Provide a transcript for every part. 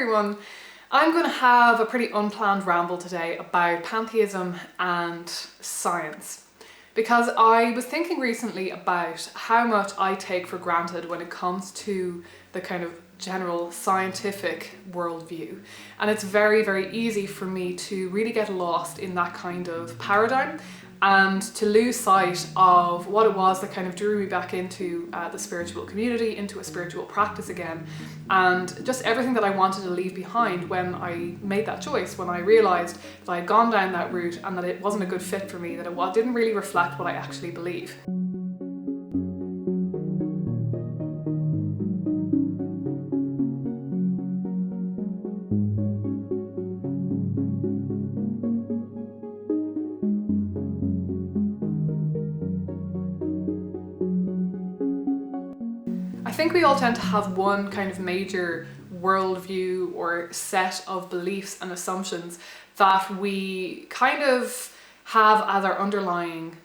everyone. I'm going to have a pretty unplanned ramble today about pantheism and science, because I was thinking recently about how much I take for granted when it comes to the kind of general scientific worldview. And it's very, very easy for me to really get lost in that kind of paradigm and to lose sight of what it was that kind of drew me back into the spiritual community, into a spiritual practice again, and just everything that I wanted to leave behind when I made that choice, when I realised that I had gone down that route and that it wasn't a good fit for me, that it didn't really reflect what I actually believe. I think we all tend to have one kind of major worldview or set of beliefs and assumptions that we kind of have as our underlying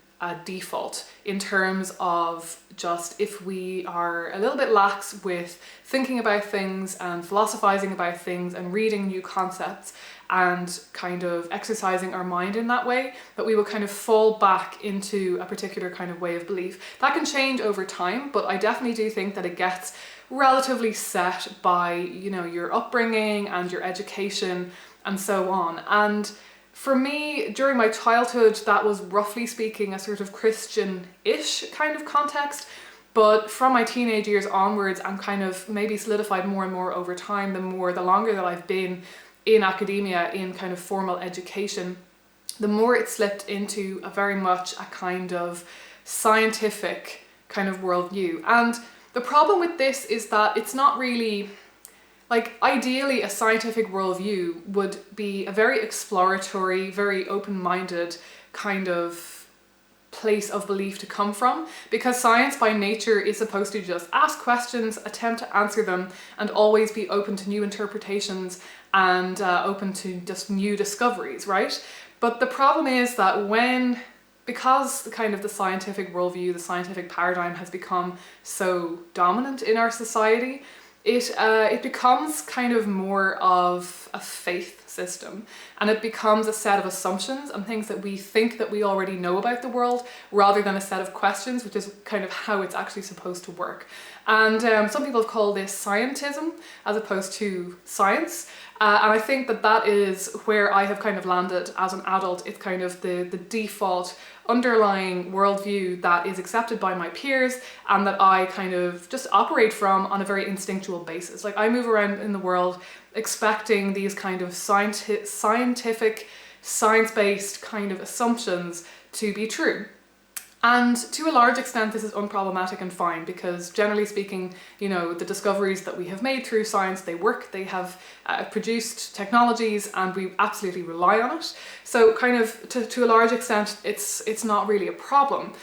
default, in terms of just if we are a little bit lax with thinking about things and philosophizing about things and reading new concepts and kind of exercising our mind in that way, that we will kind of fall back into a particular kind of way of belief. That can change over time, but I definitely do think that it gets relatively set by, you know, your upbringing and your education and so on. And for me, during my childhood, that was roughly speaking a sort of Christian-ish kind of context. But from my teenage years onwards, and kind of maybe solidified more and more over time, the longer that I've been in academia, in kind of formal education, the more it slipped into a very much a kind of scientific kind of worldview. And the problem with this is that it's not really, like, ideally a scientific worldview would be a very exploratory, very open-minded kind of place of belief to come from, because science by nature is supposed to just ask questions, attempt to answer them, and always be open to new interpretations and open to just new discoveries, right? But the problem is that because the scientific worldview, the scientific paradigm has become so dominant in our society, it becomes kind of more of a faith system, and it becomes a set of assumptions and things that we think that we already know about the world, rather than a set of questions, which is kind of how it's actually supposed to work. And some people call this scientism as opposed to science. And I think that that is where I have kind of landed as an adult. It's kind of the default underlying worldview that is accepted by my peers and that I kind of just operate from on a very instinctual basis. Like, I move around in the world expecting these kind of scientific, science-based kind of assumptions to be true. And to a large extent, this is unproblematic and fine, because generally speaking, you know, the discoveries that we have made through science, they work, they have produced technologies, and we absolutely rely on it. So kind of to a large extent, it's not really a problem.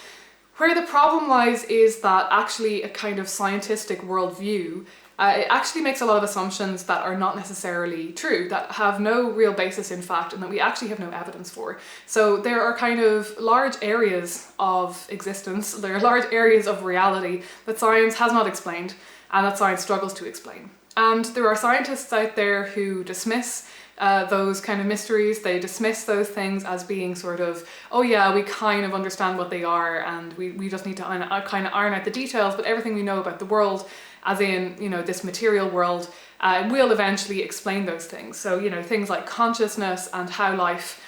Where the problem lies is that actually a kind of scientific worldview, it actually makes a lot of assumptions that are not necessarily true, that have no real basis in fact, and that we actually have no evidence for. So there are kind of large areas of existence, there are large areas of reality that science has not explained and that science struggles to explain. And there are scientists out there who dismiss those kind of mysteries. They dismiss those things as being sort of, oh yeah, we kind of understand what they are, and we just need to kind of iron out the details, but everything we know about the world, as in, you know, this material world, will eventually explain those things. So, you know, things like consciousness and how life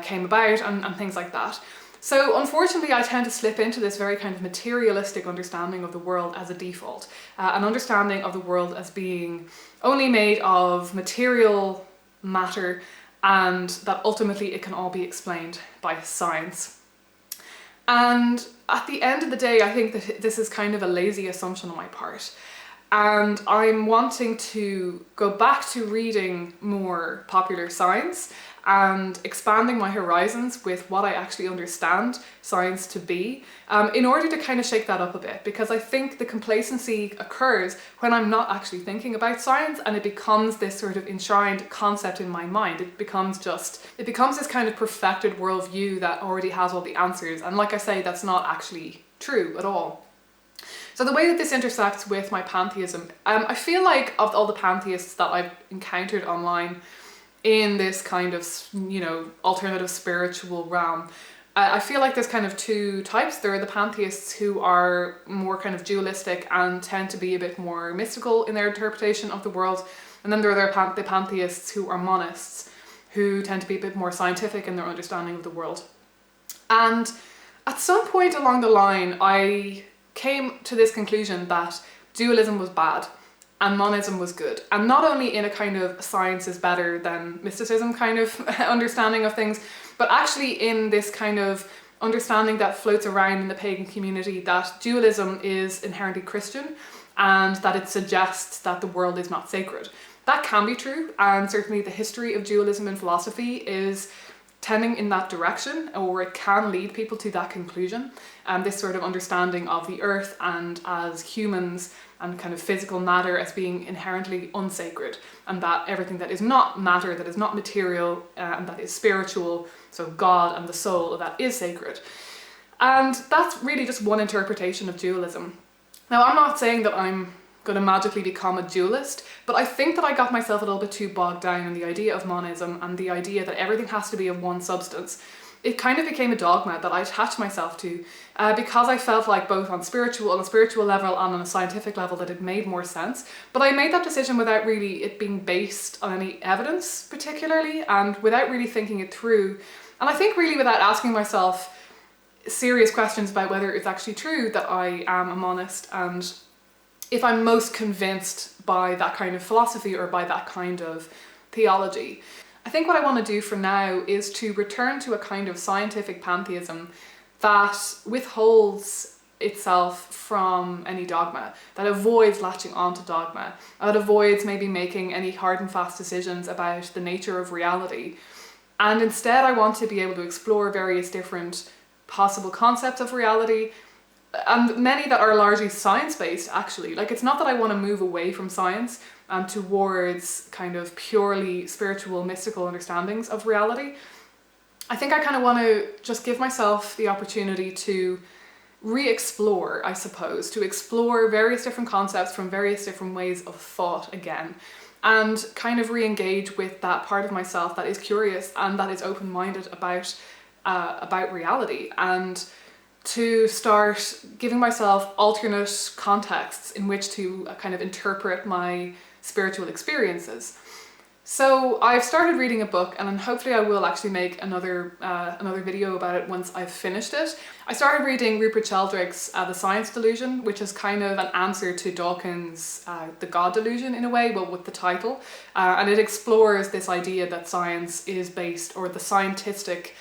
came about and things like that. So unfortunately, I tend to slip into this very kind of materialistic understanding of the world as a default, an understanding of the world as being only made of material matter, and that ultimately it can all be explained by science. And at the end of the day, I think that this is kind of a lazy assumption on my part. And I'm wanting to go back to reading more popular science and expanding my horizons with what I actually understand science to be, in order to kind of shake that up a bit, because I think the complacency occurs when I'm not actually thinking about science and it becomes this sort of enshrined concept in my mind. It becomes this kind of perfected worldview that already has all the answers, and like I say, that's not actually true at all. So the way that this intersects with my pantheism, I feel like of all the pantheists that I've encountered online in this kind of, alternative spiritual realm, I feel like there's kind of two types. There are the pantheists who are more kind of dualistic and tend to be a bit more mystical in their interpretation of the world. And then there are the pantheists who are monists, who tend to be a bit more scientific in their understanding of the world. And at some point along the line, I came to this conclusion that dualism was bad and monism was good. And not only in a kind of science is better than mysticism kind of understanding of things, but actually in this kind of understanding that floats around in the pagan community that dualism is inherently Christian and that it suggests that the world is not sacred. That can be true, and certainly the history of dualism in philosophy is tending in that direction, or it can lead people to that conclusion. This sort of understanding of the earth and as humans and kind of physical matter as being inherently unsacred, and that everything that is not matter, that is not material, and that is spiritual, so God and the soul, that is sacred. And that's really just one interpretation of dualism. Now, I'm not saying that I'm going to magically become a dualist, but I think that I got myself a little bit too bogged down in the idea of monism and the idea that everything has to be of one substance. It kind of became a dogma that I attached myself to because I felt like both on a spiritual level and on a scientific level that it made more sense. But I made that decision without really it being based on any evidence particularly, and without really thinking it through. And I think really without asking myself serious questions about whether it's actually true that I am a monist, and if I'm most convinced by that kind of philosophy or by that kind of theology. I think what I want to do for now is to return to a kind of scientific pantheism that withholds itself from any dogma, that avoids latching onto dogma, that avoids maybe making any hard and fast decisions about the nature of reality. And instead I want to be able to explore various different possible concepts of reality, and many that are largely science-based actually. Like, it's not that I want to move away from science towards kind of purely spiritual, mystical understandings of reality. I think I kind of want to just give myself the opportunity to re-explore, I suppose, to explore various different concepts from various different ways of thought again, and kind of re-engage with that part of myself that is curious and that is open-minded about reality, and to start giving myself alternate contexts in which to kind of interpret my spiritual experiences. So I've started reading a book, and then hopefully I will actually make another video about it once I've finished it. I started reading Rupert Sheldrake's The Science Delusion, which is kind of an answer to Dawkins' The God Delusion in a way, well, with the title. And it explores this idea that science is based, or the scientific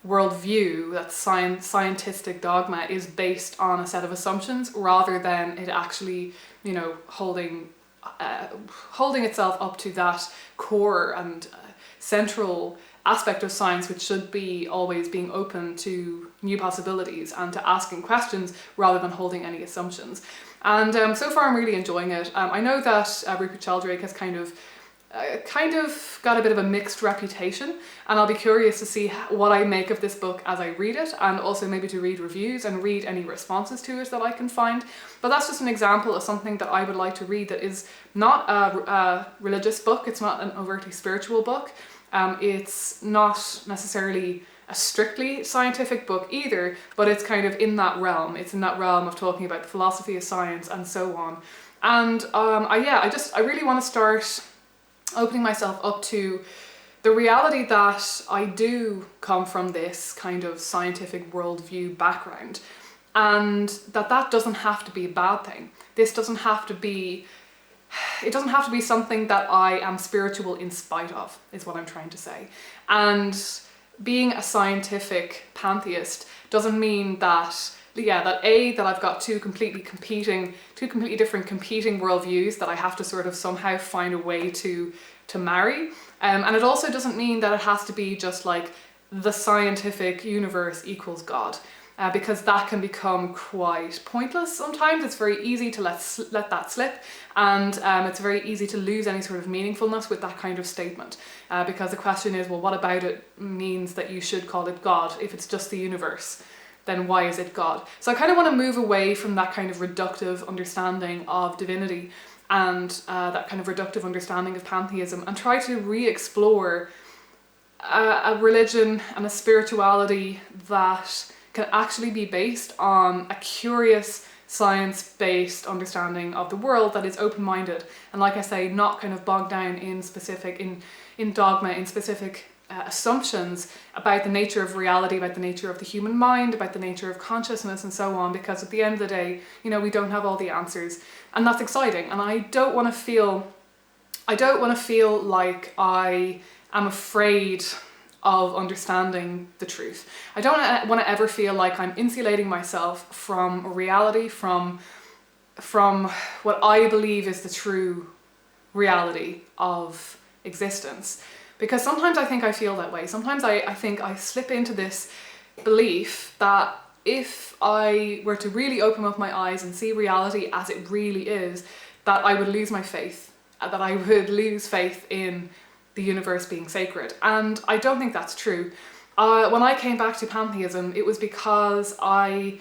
worldview, that scientific dogma is based on a set of assumptions rather than it actually, holding itself up to that core and central aspect of science, which should be always being open to new possibilities and to asking questions rather than holding any assumptions. And so far I'm really enjoying it. I know that Rupert Sheldrake has kind of got a bit of a mixed reputation, and I'll be curious to see what I make of this book as I read it, and also maybe to read reviews and read any responses to it that I can find. But that's just an example of something that I would like to read that is not a religious book, it's not an overtly spiritual book, it's not necessarily a strictly scientific book either, but it's kind of in that realm. It's in that realm of talking about the philosophy of science and so on. And I really want to start opening myself up to the reality that I do come from this kind of scientific worldview background, and that doesn't have to be a bad thing. It doesn't have to be something that I am spiritual in spite of, is what I'm trying to say. And being a scientific pantheist doesn't mean that I've got two completely different competing worldviews that I have to sort of somehow find a way to marry. And it also doesn't mean that it has to be just like the scientific universe equals God, because that can become quite pointless sometimes. It's very easy to let that slip, and it's very easy to lose any sort of meaningfulness with that kind of statement, because the question is, well, what about it means that you should call it God if it's just the universe? then why is it God? So I kind of want to move away from that kind of reductive understanding of divinity and that kind of reductive understanding of pantheism, and try to re-explore a religion and a spirituality that can actually be based on a curious, science-based understanding of the world that is open-minded, and like I say, not kind of bogged down in specific, in dogma, in specific assumptions about the nature of reality, about the nature of the human mind, about the nature of consciousness and so on, because at the end of the day, you know, we don't have all the answers, and that's exciting. And I don't want to feel like I am afraid of understanding the truth. I don't want to ever feel like I'm insulating myself from reality, from what I believe is the true reality of existence. Because sometimes I think I feel that way. Sometimes I think I slip into this belief that if I were to really open up my eyes and see reality as it really is, that I would lose my faith, that I would lose faith in the universe being sacred. And I don't think that's true. When I came back to pantheism, it was because I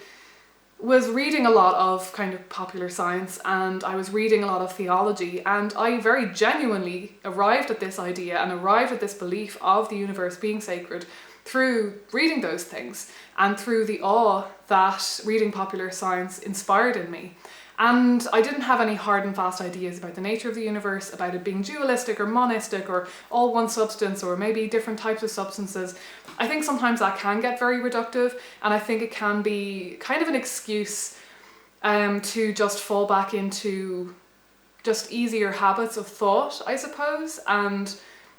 was reading a lot of kind of popular science, and I was reading a lot of theology, and I very genuinely arrived at this idea and arrived at this belief of the universe being sacred through reading those things and through the awe that reading popular science inspired in me. And I didn't have any hard and fast ideas about the nature of the universe, about it being dualistic or monistic or all one substance or maybe different types of substances. I think sometimes that can get very reductive, and I think it can be kind of an excuse to just fall back into just easier habits of thought, I suppose. And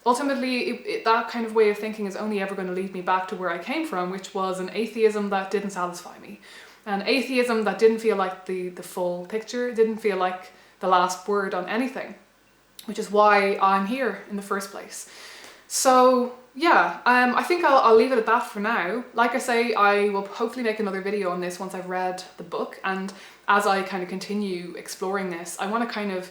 ultimately, that kind of way of thinking is only ever going to lead me back to where I came from, which was an atheism that didn't satisfy me. An atheism that didn't feel like the full picture, didn't feel like the last word on anything, which is why I'm here in the first place. So yeah, I think I'll leave it at that for now. Like I say, I will hopefully make another video on this once I've read the book, and as I kind of continue exploring this, I want to kind of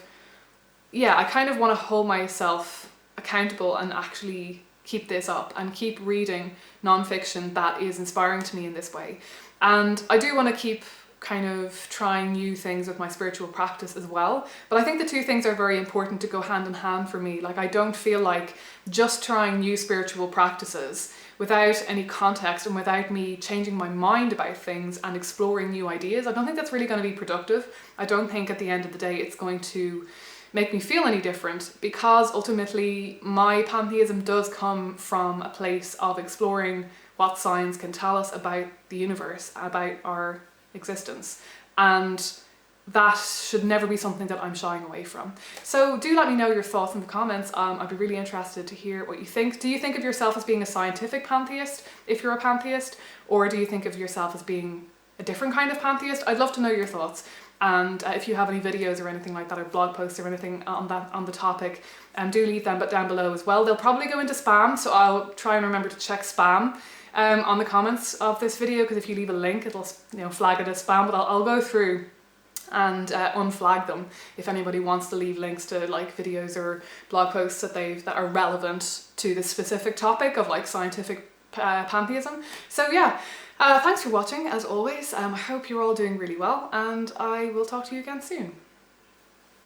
want to hold myself accountable and actually keep this up and keep reading non-fiction that is inspiring to me in this way. And I do want to keep kind of trying new things with my spiritual practice as well. But I think the two things are very important to go hand in hand for me. Like, I don't feel like just trying new spiritual practices without any context and without me changing my mind about things and exploring new ideas, I don't think that's really going to be productive. I don't think at the end of the day it's going to make me feel any different, because ultimately my pantheism does come from a place of exploring what science can tell us about the universe, about our existence. And that should never be something that I'm shying away from. So do let me know your thoughts in the comments. I'd be really interested to hear what you think. Do you think of yourself as being a scientific pantheist, if you're a pantheist? Or do you think of yourself as being a different kind of pantheist? I'd love to know your thoughts. And if you have any videos or anything like that, or blog posts or anything on the topic, do leave them down below as well. They'll probably go into spam, so I'll try and remember to check spam on the comments of this video, because if you leave a link, it'll flag it as spam. But I'll go through and unflag them if anybody wants to leave links to like videos or blog posts that are relevant to the specific topic of like scientific pantheism. So yeah. Thanks for watching, as always. I hope you're all doing really well, and I will talk to you again soon.